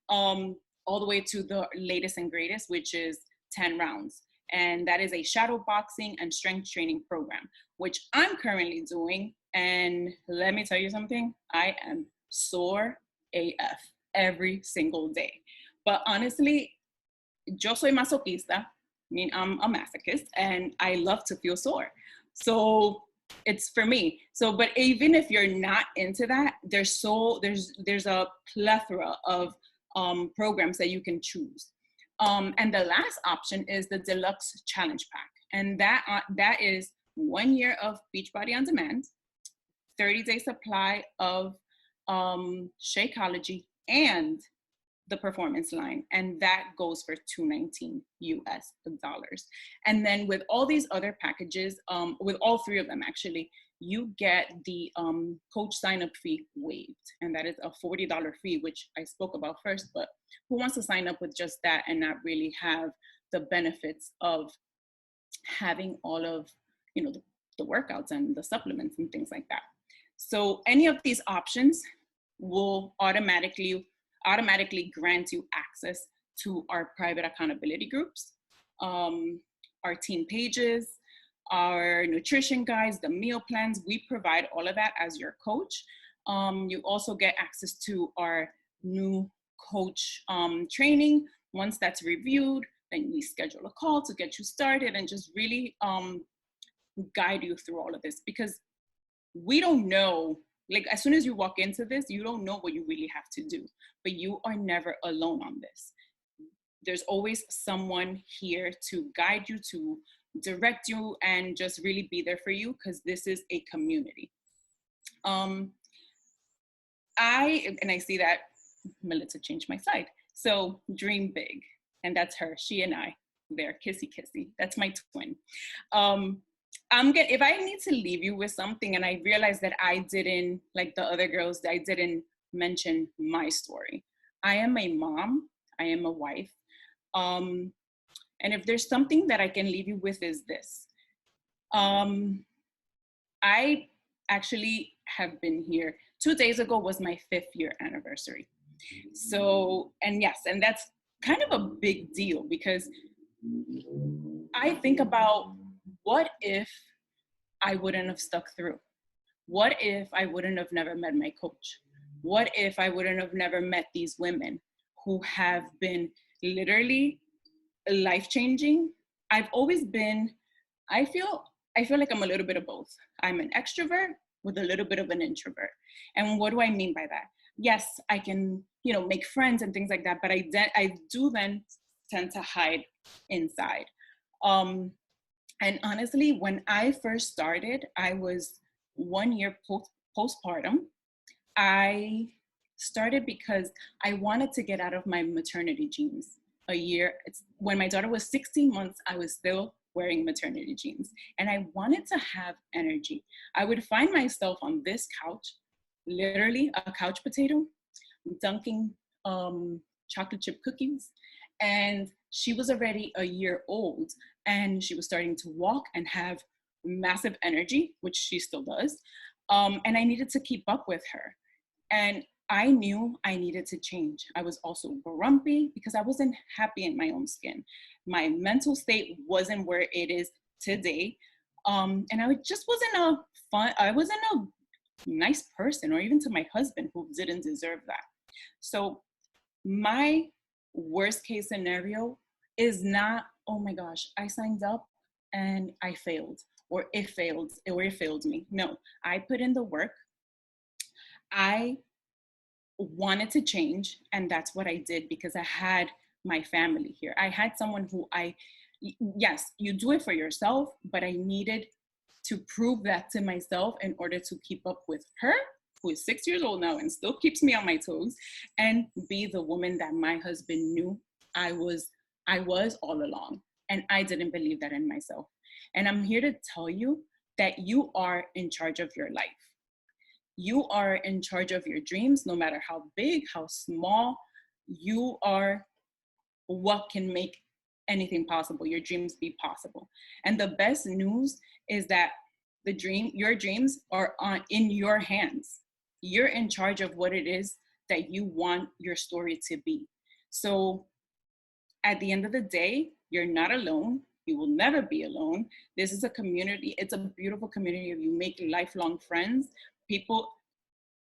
All the way to the latest and greatest, which is 10 rounds. And that is a shadow boxing and strength training program, which I'm currently doing. And let me tell you something, I am sore AF every single day. But honestly, yo soy masoquista. I mean, I'm a masochist, and I love to feel sore. So it's for me. So, but even if you're not into that, there's a plethora of programs that you can choose. And the last option is the Deluxe Challenge Pack. And that is 1 year of Beachbody On Demand, 30-day supply of Shakeology and the Performance line. And that goes for $219 US. And then with all these other packages, with all 3 of them actually, you get the coach sign-up fee waived. And that is a $40 fee, which I spoke about first, but who wants to sign up with just that and not really have the benefits of having all of, the workouts and the supplements and things like that. So any of these options will automatically grant you access to our private accountability groups, our team pages, our nutrition guides, the meal plans. We provide all of that as your coach. You also get access to our new coach training. Once that's reviewed, then we schedule a call to get you started and just really guide you through all of this, because we don't know, like as soon as you walk into this, you don't know what you really have to do, but you are never alone on this. There's always someone here to guide you, to direct you, and just really be there for you, because this is a community. I see that Melissa changed my slide. So dream big, and that's her, she and I, there, kissy kissy. That's my twin. If I need to leave you with something, and I realize that I didn't, like the other girls, I didn't mention my story. I am a mom, I am a wife. And if there's something that I can leave you with is this. I actually have been here. 2 days ago was my 5th year anniversary. So, and yes, and that's kind of a big deal, because I think about, what if I wouldn't have stuck through? What if I wouldn't have never met my coach? What if I wouldn't have never met these women who have been literally life-changing? I've always been, I feel like I'm a little bit of both. I'm an extrovert with a little bit of an introvert. And what do I mean by that? Yes, I can, make friends and things like that, but I do then tend to hide inside. And honestly, when I first started, I was 1 year postpartum. I started because I wanted to get out of my maternity jeans. When my daughter was 16 months, I was still wearing maternity jeans, and I wanted to have energy. I would find myself on this couch, literally a couch potato, dunking chocolate chip cookies, and she was already a year old, and she was starting to walk and have massive energy, which she still does, and I needed to keep up with her. And I knew I needed to change. I was also grumpy because I wasn't happy in my own skin. My mental state wasn't where it is today. And I just wasn't I wasn't a nice person, or even to my husband, who didn't deserve that. So my worst case scenario is not, oh my gosh, I signed up and I failed, or it failed me. No, I put in the work. I wanted to change, and that's what I did, because I had my family here. I had someone who yes, you do it for yourself, but I needed to prove that to myself in order to keep up with her, who is 6 years old now and still keeps me on my toes, and be the woman that my husband knew I was all along. And I didn't believe that in myself. And I'm here to tell you that you are in charge of your life. You are in charge of your dreams, no matter how big, how small. You are what can make anything possible, your dreams be possible. And the best news is that your dreams are in your hands. You're in charge of what it is that you want your story to be. So at the end of the day, you're not alone. You will never be alone. This is a community. It's a beautiful community. You make lifelong friends.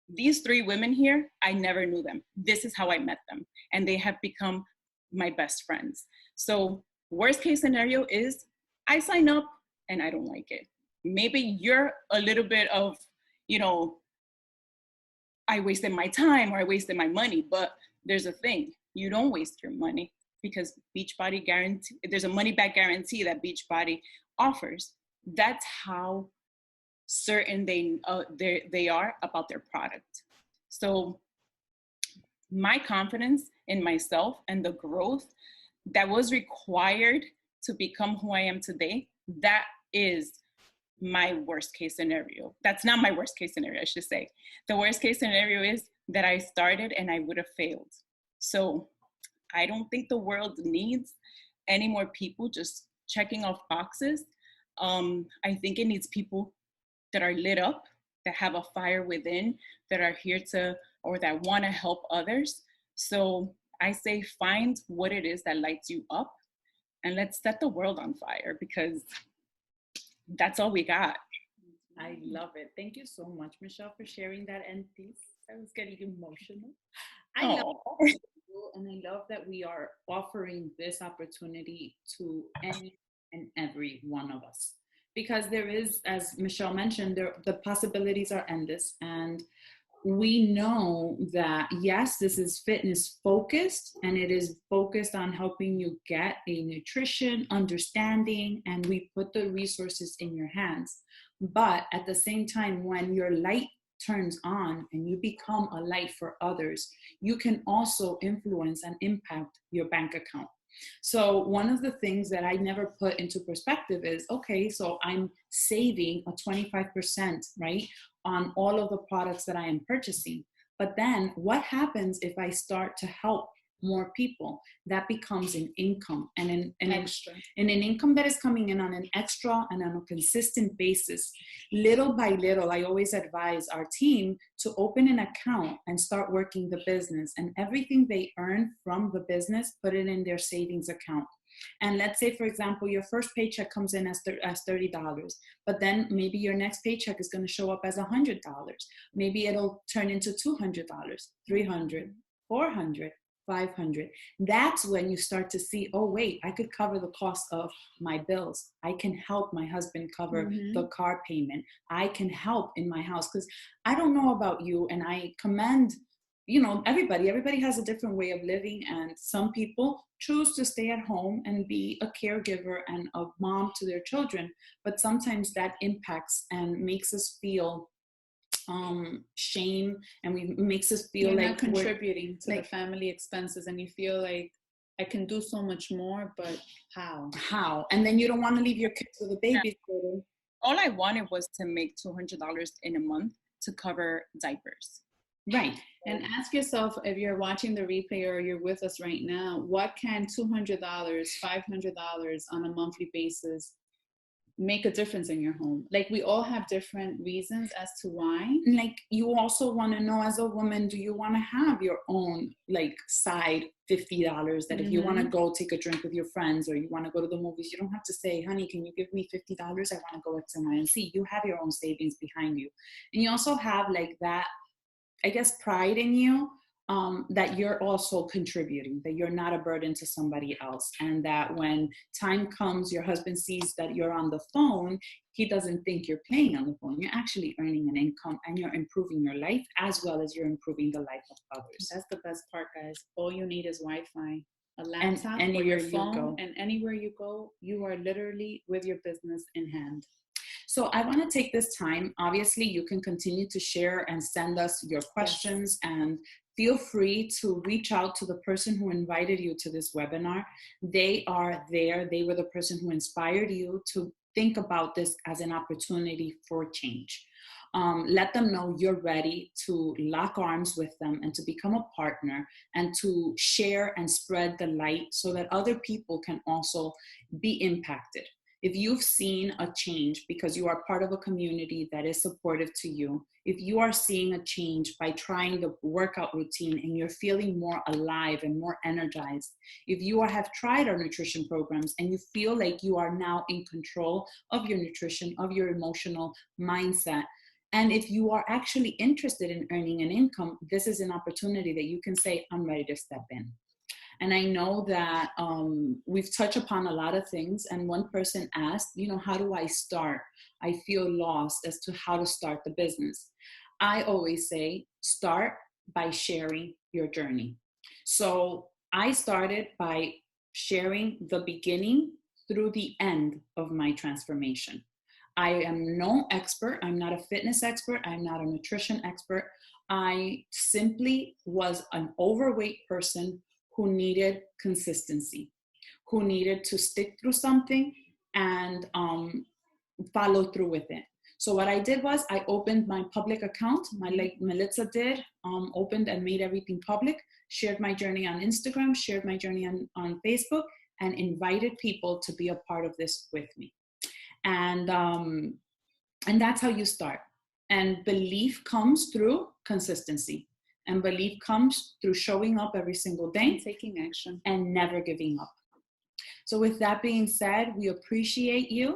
These 3 women here, I never knew them. This is how I met them. And they have become my best friends. So worst case scenario is I sign up and I don't like it. Maybe you're a little bit of, I wasted my time or I wasted my money, but there's a thing. You don't waste your money, because Beachbody there's a money back guarantee that Beachbody offers. That's how certain they are about their product. So my confidence in myself and the growth that was required to become who I am today, that is my worst case scenario. That's not my worst case scenario, I should say. The worst case scenario is that I started and I would have failed. So I don't think the world needs any more people just checking off boxes. I think it needs people that are lit up, that have a fire within, that are here to, or that want to help others. So I say, find what it is that lights you up and let's set the world on fire, because that's all we got. I love it. Thank you so much, Michelle, for sharing that end piece. I was getting emotional. I love you, and I love that we are offering this opportunity to any and every one of us. Because there is, as Michelle mentioned, the possibilities are endless. And we know that, yes, this is fitness focused, and it is focused on helping you get a nutrition understanding, and we put the resources in your hands. But at the same time, when your light turns on and you become a light for others, you can also influence and impact your bank account. So one of the things that I never put into perspective is, okay, so I'm saving a 25%, right, on all of the products that I am purchasing. But then what happens if I start to help more people? That becomes an income, and an income that is coming in on an extra and on a consistent basis. Little by little, I always advise our team to open an account and start working the business, and everything they earn from the business, put it in their savings account. And let's say, for example, your first paycheck comes in as $30, but then maybe your next paycheck is going to show up as $100. Maybe it'll turn into $200, $300, $400, $500. That's when you start to see, oh wait, I could cover the cost of my bills. I can help my husband cover the car payment. I can help in my house. Because I don't know about you, and I commend, everybody has a different way of living, and some people choose to stay at home and be a caregiver and a mom to their children. But sometimes that impacts and makes us feel shame, and makes us feel you're like not contributing to the family expenses, and you feel like, I can do so much more, but how? And then you don't want to leave your kids with a babysitter. All I wanted was to make $200 in a month to cover diapers. Right. And ask yourself, if you're watching the replay or you're with us right now, what can $200, $500 on a monthly basis make a difference in your home? Like, we all have different reasons as to why. Like, you also want to know, as a woman, do you want to have your own like side $50 that if you want to go take a drink with your friends, or you want to go to the movies, you don't have to say, honey, can you give me $50? I want to go X, Y, and Z. You have your own savings behind you. And you also have like that, I guess, pride in you, that you're also contributing, that you're not a burden to somebody else. And that when time comes, your husband sees that you're on the phone, he doesn't think you're playing on the phone. You're actually earning an income, and you're improving your life as well as you're improving the life of others. That's the best part, guys. All you need is Wi-Fi, a laptop, or your phone, and anywhere you go, you are literally with your business in hand. So I want to take this time. Obviously, you can continue to share and send us your questions, and feel free to reach out to the person who invited you to this webinar. They are there. They were the person who inspired you to think about this as an opportunity for change. Let them know you're ready to lock arms with them and to become a partner, and to share and spread the light so that other people can also be impacted. If you've seen a change because you are part of a community that is supportive to you, if you are seeing a change by trying the workout routine and you're feeling more alive and more energized, if you have tried our nutrition programs and you feel like you are now in control of your nutrition, of your emotional mindset, and if you are actually interested in earning an income, this is an opportunity that you can say, I'm ready to step in. And I know that we've touched upon a lot of things. And one person asked, how do I start? I feel lost as to how to start the business. I always say, start by sharing your journey. So I started by sharing the beginning through the end of my transformation. I am no expert. I'm not a fitness expert. I'm not a nutrition expert. I simply was an overweight person who needed consistency, who needed to stick through something and follow through with it. So what I did was I opened my public account, like Melissa did, opened and made everything public, shared my journey on Instagram, shared my journey on Facebook, and invited people to be a part of this with me. And that's how you start. And belief comes through consistency. And belief comes through showing up every single day. And taking action. And never giving up. So with that being said, we appreciate you.